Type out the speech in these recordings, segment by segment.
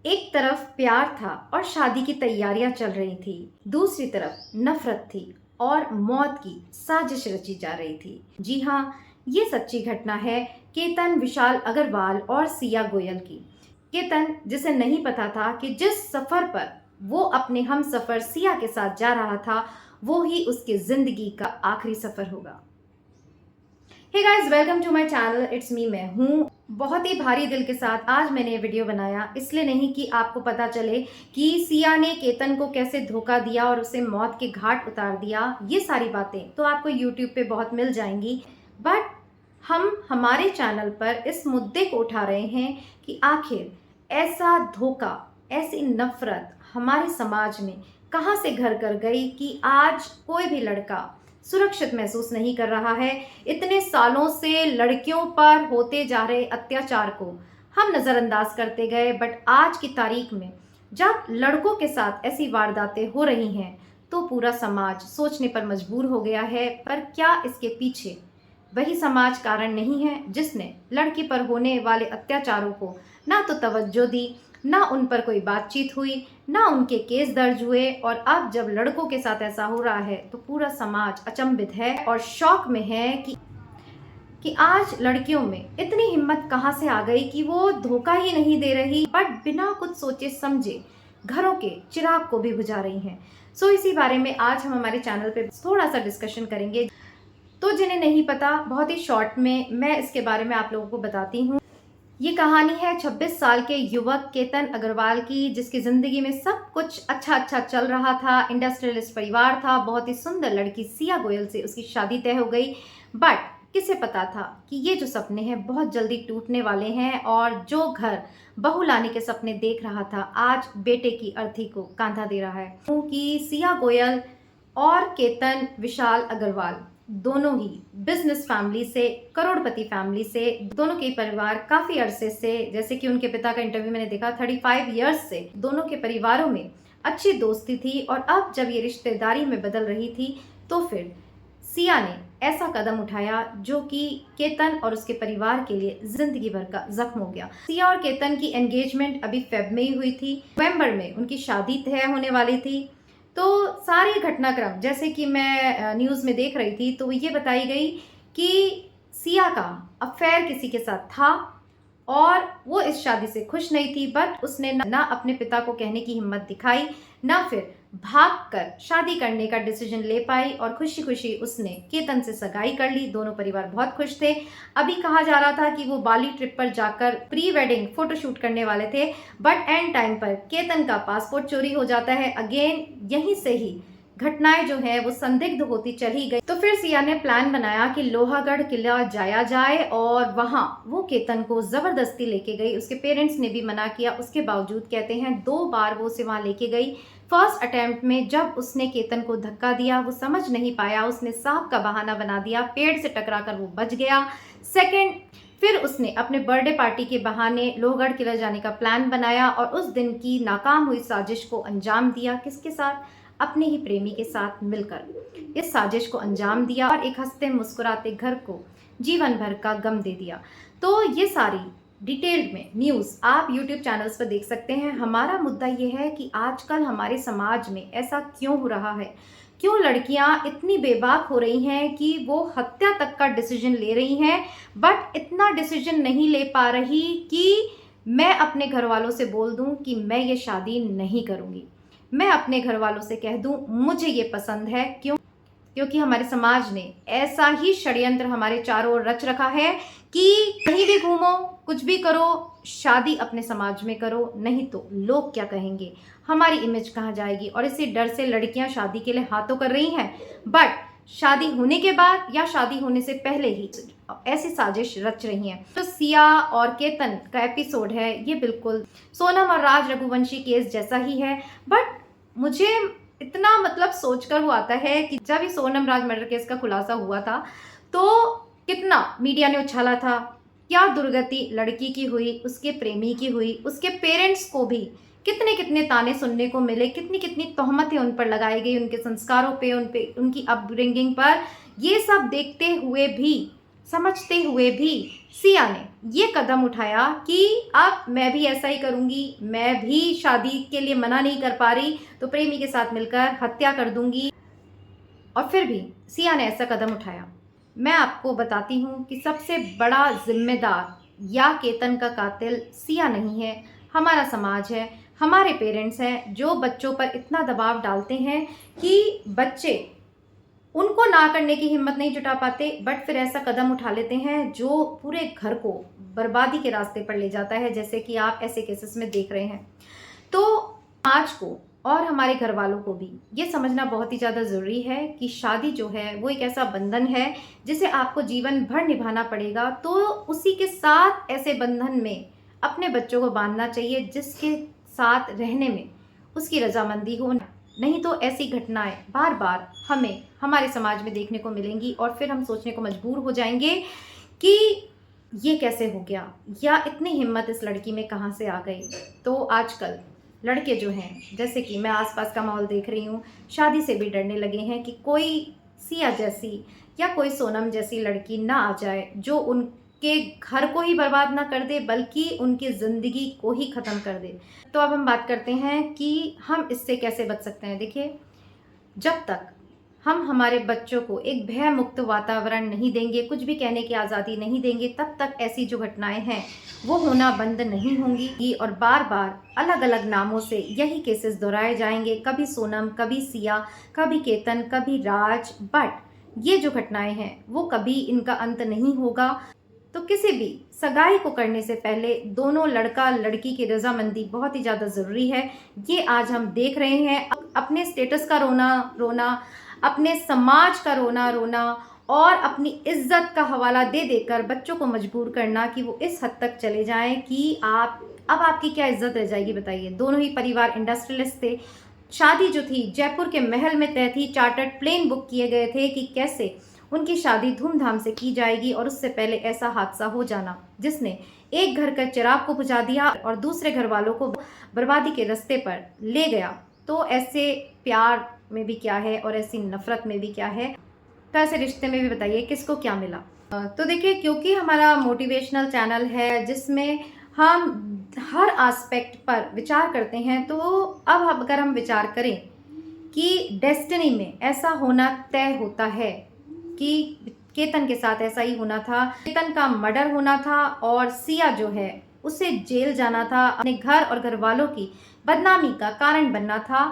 एक तरफ प्यार था और शादी की तैयारियां चल रही थी, दूसरी तरफ नफरत थी और मौत की साजिश रची जा रही थी। जी हाँ, ये सच्ची घटना है केतन विशाल अग्रवाल और सिया गोयल की। केतन, जिसे नहीं पता था कि जिस सफर पर वो अपने हम सफर सिया के साथ जा रहा था, वो ही उसकी जिंदगी का आखिरी सफर होगा। Hey guys, welcome to my channel. It's me, मैं हूँ। बहुत ही भारी दिल के साथ आज मैंने ये वीडियो बनाया, इसलिए नहीं कि आपको पता चले कि सिया ने केतन को कैसे धोखा दिया और उसे मौत के घाट उतार दिया। ये सारी बातें तो आपको यूट्यूब पे बहुत मिल जाएंगी, बट हम हमारे चैनल पर इस मुद्दे को उठा रहे हैं कि आखिर ऐसा धोखा, ऐसी नफरत हमारे समाज में कहाँ से घर कर गई कि आज कोई भी लड़का सुरक्षित महसूस नहीं कर रहा है। इतने सालों से लड़कियों पर होते जा रहे अत्याचार को हम नज़रअंदाज करते गए, बट आज की तारीख में जब लड़कों के साथ ऐसी वारदातें हो रही हैं तो पूरा समाज सोचने पर मजबूर हो गया है। पर क्या इसके पीछे वही समाज कारण नहीं है जिसने लड़की पर होने वाले अत्याचारों को ना तो तवज्जो दी, ना उन पर कोई बातचीत हुई, ना उनके केस दर्ज हुए। और अब जब लड़कों के साथ ऐसा हो रहा है तो पूरा समाज अचंभित है और शौक में है कि आज लड़कियों में इतनी हिम्मत कहाँ से आ गई कि वो धोखा ही नहीं दे रही, बट बिना कुछ सोचे समझे घरों के चिराग को भी बुझा रही हैं। सो इसी बारे में आज हम हमारे चैनल पे थोड़ा सा डिस्कशन करेंगे। तो जिन्हें नहीं पता, बहुत ही शॉर्ट में मैं इसके बारे में आप लोगों को बताती हूँ। ये कहानी है 26 साल के युवक केतन अग्रवाल की, जिसकी जिंदगी में सब कुछ अच्छा अच्छा चल रहा था। इंडस्ट्रियलिस्ट परिवार था, बहुत ही सुंदर लड़की सिया गोयल से उसकी शादी तय हो गई। बट किसे पता था कि ये जो सपने हैं बहुत जल्दी टूटने वाले हैं, और जो घर बहू लाने के सपने देख रहा था आज बेटे की अर्थी को कांधा दे रहा है। कि सिया गोयल और केतन विशाल अग्रवाल दोनों ही बिजनेस फैमिली से, करोड़पति फैमिली से, दोनों के परिवार काफी अरसे से, जैसे कि उनके पिता का इंटरव्यू मैंने देखा, 35 इयर्स से दोनों के परिवारों में अच्छी दोस्ती थी। और अब जब ये रिश्तेदारी में बदल रही थी तो फिर सिया ने ऐसा कदम उठाया जो कि केतन और उसके परिवार के लिए जिंदगी भर का जख्म हो गया। सिया और केतन की एंगेजमेंट अभी फेब में ही हुई थी, नवंबर में उनकी शादी तय होने वाली थी। तो सारे घटनाक्रम जैसे कि मैं न्यूज़ में देख रही थी तो ये बताई गई कि सिया का अफेयर किसी के साथ था और वो इस शादी से खुश नहीं थी, बट उसने ना अपने पिता को कहने की हिम्मत दिखाई, ना फिर भागकर शादी करने का डिसीजन ले पाई, और खुशी खुशी उसने केतन से सगाई कर ली। दोनों परिवार बहुत खुश थे। अभी कहा जा रहा था कि वो बाली ट्रिप पर जाकर प्री वेडिंग फोटोशूट करने वाले थे, बट एंड टाइम पर केतन का पासपोर्ट चोरी हो जाता है। अगेन यहीं से ही घटनाएं जो है वो संदिग्ध होती चली गई। तो फिर सिया ने प्लान बनाया कि लोहागढ़ किला जाया जाए, और वहां वो केतन को जबरदस्ती लेके गई। उसके पेरेंट्स ने भी मना किया, उसके बावजूद कहते हैं 2 बार वो उसे वहां लेके गई। फर्स्ट अटेम्प्ट में जब उसने केतन को धक्का दिया, वो समझ नहीं पाया, उसने सांप का बहाना बना दिया, पेड़ से टकराकर वो बच गया। सेकेंड, फिर उसने अपने बर्थडे पार्टी के बहाने लोहगढ़ किला जाने का प्लान बनाया और उस दिन की नाकाम हुई साजिश को अंजाम दिया। किसके साथ? अपने ही प्रेमी के साथ मिलकर इस साजिश को अंजाम दिया और एक हंसते मुस्कुराते घर को जीवन भर का गम दे दिया। तो ये सारी डिटेल्ड में न्यूज़ आप यूट्यूब चैनल्स पर देख सकते हैं। हमारा मुद्दा ये है कि आजकल हमारे समाज में ऐसा क्यों हो रहा है, क्यों लड़कियां इतनी बेबाक हो रही हैं कि वो हत्या तक का डिसीजन ले रही हैं, बट इतना डिसीजन नहीं ले पा रही कि मैं अपने घर वालों से बोल दूं कि मैं ये शादी नहीं करूंगी, मैं अपने घर वालों से कह दूं मुझे ये पसंद है। क्योंकि हमारे समाज ने ऐसा ही षड्यंत्र हमारे चारों ओर रच रखा है कि कहीं भी घूमो, कुछ भी करो, शादी अपने समाज में करो, नहीं तो लोग क्या कहेंगे, हमारी इमेज कहाँ जाएगी। और इसी डर से लड़कियां शादी के लिए हाँ तो कर रही हैं, बट शादी होने के बाद या शादी होने से पहले ही ऐसी साजिश रच रही हैं। तो सिया और केतन का एपिसोड है ये बिल्कुल सोनम और राज रघुवंशी केस जैसा ही है, बट मुझे इतना मतलब सोचकर वो आता है कि जब ये सोनम राज मर्डर केस का खुलासा हुआ था तो कितना मीडिया ने उछाला था, क्या दुर्गति लड़की की हुई, उसके प्रेमी की हुई, उसके पेरेंट्स को भी कितने कितने ताने सुनने को मिले, कितनी कितनी तोहमतें उन पर लगाई गई, उनके संस्कारों पे, उनकी अपब्रिंगिंग पर। ये सब देखते हुए भी समझते हुए भी सिया ने ये कदम उठाया कि अब मैं भी ऐसा ही करूंगी, मैं भी शादी के लिए मना नहीं कर पा रही तो प्रेमी के साथ मिलकर हत्या कर दूंगी। और फिर भी सिया ने ऐसा कदम उठाया। मैं आपको बताती हूँ कि सबसे बड़ा जिम्मेदार या केतन का कातिल सिया नहीं है, हमारा समाज है, हमारे पेरेंट्स हैं जो बच्चों पर इतना दबाव डालते हैं कि बच्चे उनको ना करने की हिम्मत नहीं जुटा पाते, बट फिर ऐसा कदम उठा लेते हैं जो पूरे घर को बर्बादी के रास्ते पर ले जाता है, जैसे कि आप ऐसे केसेस में देख रहे हैं। तो आज को और हमारे घर वालों को भी ये समझना बहुत ही ज़्यादा ज़रूरी है कि शादी जो है वो एक ऐसा बंधन है जिसे आपको जीवन भर निभाना पड़ेगा। तो उसी के साथ ऐसे बंधन में अपने बच्चों को बांधना चाहिए जिसके साथ रहने में उसकी रजामंदी हो, नहीं तो ऐसी घटनाएं बार बार हमें हमारे समाज में देखने को मिलेंगी और फिर हम सोचने को मजबूर हो जाएंगे कि ये कैसे हो गया या इतनी हिम्मत इस लड़की में कहाँ से आ गई। तो आजकल लड़के जो हैं, जैसे कि मैं आसपास का माहौल देख रही हूँ, शादी से भी डरने लगे हैं कि कोई सिया जैसी या कोई सोनम जैसी लड़की ना आ जाए जो उनके घर को ही बर्बाद ना कर दे बल्कि उनकी ज़िंदगी को ही ख़त्म कर दे। तो अब हम बात करते हैं कि हम इससे कैसे बच सकते हैं। देखिए, जब तक हम हमारे बच्चों को एक भय मुक्त वातावरण नहीं देंगे, कुछ भी कहने की आज़ादी नहीं देंगे, तब तक ऐसी जो घटनाएं हैं वो होना बंद नहीं होंगी और बार बार अलग अलग नामों से यही केसेस दोहराए जाएंगे, कभी सोनम, कभी सिया, कभी केतन, कभी राज। बट ये जो घटनाएं हैं वो कभी इनका अंत नहीं होगा। तो किसी भी सगाई को करने से पहले दोनों लड़का लड़की की रजामंदी बहुत ही ज़्यादा ज़रूरी है। ये आज हम देख रहे हैं, अपने स्टेटस का रोना रोना, अपने समाज का रोना रोना और अपनी इज्जत का हवाला दे देकर बच्चों को मजबूर करना कि वो इस हद तक चले जाएं कि अब आपकी क्या इज्जत रह जाएगी बताइए। दोनों ही परिवार इंडस्ट्रियलिस्ट थे, शादी जो थी जयपुर के महल में तय थी, चार्टर्ड प्लेन बुक किए गए थे कि कैसे उनकी शादी धूमधाम से की जाएगी और उससे पहले ऐसा हादसा हो जाना जिसने एक घर का चिराग को बुझा दिया और दूसरे घर वालों को बर्बादी के रास्ते पर ले गया। तो ऐसे प्यार में भी क्या है और ऐसी नफरत में भी क्या है, तो ऐसे रिश्ते में भी बताइए किसको क्या मिला। तो देखिए, क्योंकि हमारा मोटिवेशनल चैनल है जिसमें हम हर एस्पेक्ट पर विचार करते हैं, तो अब अगर हम विचार करें कि डेस्टिनी में ऐसा होना तय होता है कि केतन के साथ ऐसा ही होना था, केतन का मर्डर होना था और सिया जो है उसे जेल जाना था, अपने घर और घर वालों की बदनामी का कारण बनना था।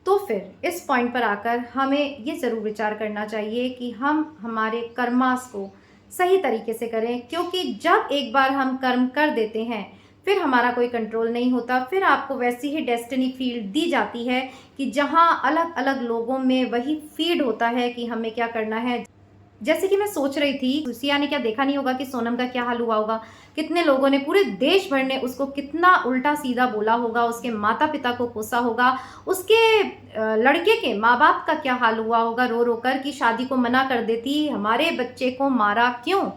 तो फिर इस पॉइंट पर आकर हमें ये ज़रूर विचार करना चाहिए कि हम हमारे कर्मास को सही तरीके से करें, क्योंकि जब एक बार हम कर्म कर देते हैं फिर हमारा कोई कंट्रोल नहीं होता। फिर आपको वैसी ही डेस्टिनी फील्ड दी जाती है कि जहां अलग अलग लोगों में वही फीड होता है कि हमें क्या करना है। जैसे कि मैं सोच रही थी, सिया ने क्या देखा नहीं होगा कि सोनम का क्या हाल हुआ होगा, कितने लोगों ने, पूरे देश भर ने उसको कितना उल्टा सीधा बोला होगा, उसके माता पिता को कोसा होगा, उसके लड़के के माँ बाप का क्या हाल हुआ होगा रो रो कर कि शादी को मना कर देती, हमारे बच्चे को मारा क्यों,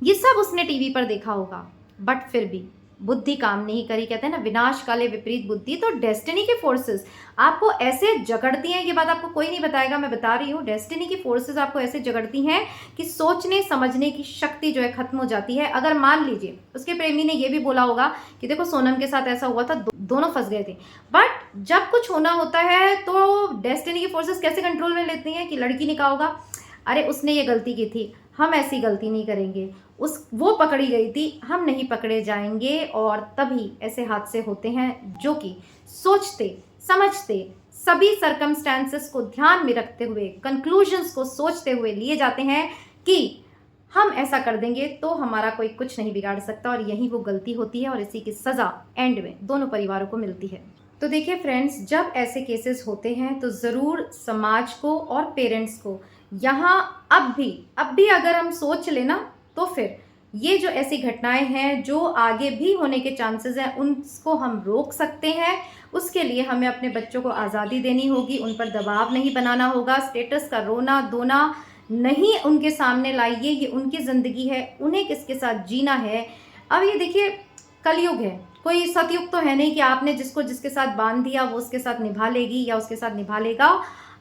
ये सब उसने टीवी पर देखा होगा। बट फिर भी बुद्धि काम नहीं करी, कहते हैं ना विनाश काले विपरीत बुद्धि। तो डेस्टिनी की फोर्सेस आपको ऐसे जकड़ती हैं, ये बात आपको कोई नहीं बताएगा, मैं बता रही हूँ, डेस्टिनी की फोर्सेस आपको ऐसे जकड़ती हैं कि सोचने समझने की शक्ति जो है खत्म हो जाती है। अगर मान लीजिए उसके प्रेमी ने ये भी बोला होगा कि देखो सोनम के साथ ऐसा हुआ था, दोनों फंस गए थे, बट जब कुछ होना होता है तो डेस्टिनी की फोर्सेस कैसे कंट्रोल में लेती हैं कि लड़की ने कहा होगा अरे उसने ये गलती की थी, हम ऐसी गलती नहीं करेंगे, वो पकड़ी गई थी, हम नहीं पकड़े जाएंगे। और तभी ऐसे हादसे होते हैं जो कि सोचते समझते सभी सर्कमस्टेंसेस को ध्यान में रखते हुए, कंक्लूजन्स को सोचते हुए लिए जाते हैं कि हम ऐसा कर देंगे तो हमारा कोई कुछ नहीं बिगाड़ सकता, और यही वो गलती होती है और इसी की सज़ा एंड में दोनों परिवारों को मिलती है। तो देखिए फ्रेंड्स, जब ऐसे केसेस होते हैं तो ज़रूर समाज को और पेरेंट्स को यहाँ अब भी अगर हम सोच लेना तो फिर ये जो ऐसी घटनाएं हैं जो आगे भी होने के चांसेस हैं उनको हम रोक सकते हैं। उसके लिए हमें अपने बच्चों को आज़ादी देनी होगी, उन पर दबाव नहीं बनाना होगा, स्टेटस का रोना धोना नहीं उनके सामने लाइए, ये उनकी ज़िंदगी है, उन्हें किसके साथ जीना है। अब ये देखिए कलयुग है, कोई सतयुग तो है नहीं कि आपने जिसको जिसके साथ बांध दिया वो उसके साथ निभा लेगी या उसके साथ निभा लेगा।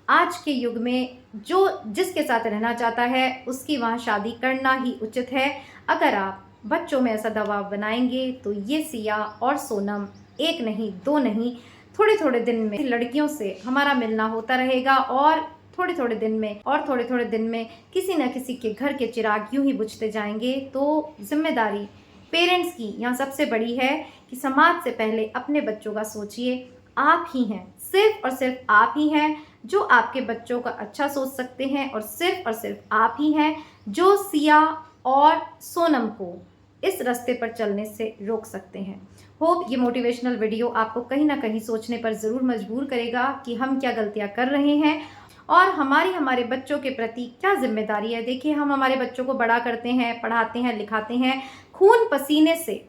आज के युग में जो जिसके साथ रहना चाहता है उसकी वहाँ शादी करना ही उचित है। अगर आप बच्चों में ऐसा दबाव बनाएंगे तो ये सिया और सोनम एक नहीं, दो नहीं, थोड़े थोड़े दिन में लड़कियों से हमारा मिलना होता रहेगा और थोड़े थोड़े दिन में किसी न किसी के घर के चिराग यूं ही बुझते जाएंगे। तो जिम्मेदारी पेरेंट्स की यहाँ सबसे बड़ी है कि समाज से पहले अपने बच्चों का सोचिए। आप ही हैं, सिर्फ और सिर्फ आप ही हैं जो आपके बच्चों का अच्छा सोच सकते हैं, और सिर्फ आप ही हैं जो सिया और सोनम को इस रास्ते पर चलने से रोक सकते हैं। होप ये मोटिवेशनल वीडियो आपको कहीं ना कहीं सोचने पर ज़रूर मजबूर करेगा कि हम क्या गलतियां कर रहे हैं और हमारे बच्चों के प्रति क्या जिम्मेदारी है। देखिए, हम हमारे बच्चों को बड़ा करते हैं, पढ़ाते हैं, लिखाते हैं, खून पसीने से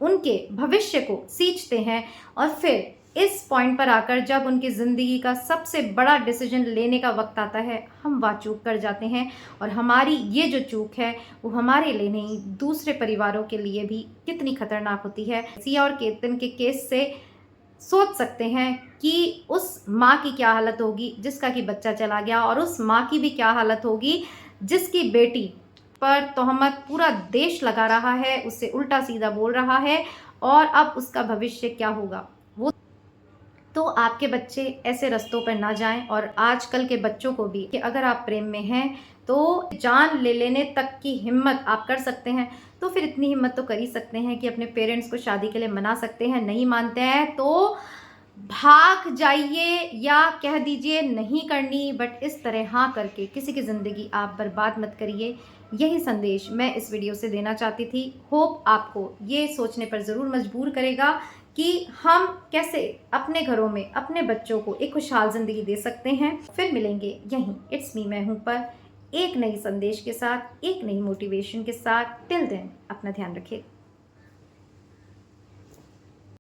उनके भविष्य को सींचते हैं, और फिर इस पॉइंट पर आकर जब उनकी ज़िंदगी का सबसे बड़ा डिसीजन लेने का वक्त आता है, हम वह चूक कर जाते हैं। और हमारी ये जो चूक है वो हमारे लिए नहीं, दूसरे परिवारों के लिए भी कितनी खतरनाक होती है। सिया और केतन के केस से सोच सकते हैं कि उस माँ की क्या हालत होगी जिसका कि बच्चा चला गया, और उस माँ की भी क्या हालत होगी जिसकी बेटी पर तोहमत पूरा देश लगा रहा है, उससे उल्टा सीधा बोल रहा है, और अब उसका भविष्य क्या होगा। वो तो आपके बच्चे ऐसे रास्तों पर ना जाएं। और आजकल के बच्चों को भी कि अगर आप प्रेम में हैं तो जान ले लेने तक की हिम्मत आप कर सकते हैं, तो फिर इतनी हिम्मत तो कर ही सकते हैं कि अपने पेरेंट्स को शादी के लिए मना सकते हैं। नहीं मानते हैं तो भाग जाइए या कह दीजिए नहीं करनी, बट इस तरह हाँ करके किसी की ज़िंदगी आप बर्बाद मत करिए। यही संदेश मैं इस वीडियो से देना चाहती थी। होप आपको ये सोचने पर ज़रूर मजबूर करेगा कि हम कैसे अपने घरों में अपने बच्चों को एक खुशहाल ज़िंदगी दे सकते हैं। फिर मिलेंगे यहीं इट्स मी मैं हूँ पर एक नई संदेश के साथ, एक नई मोटिवेशन के साथ। टिल देन अपना ध्यान रखिए।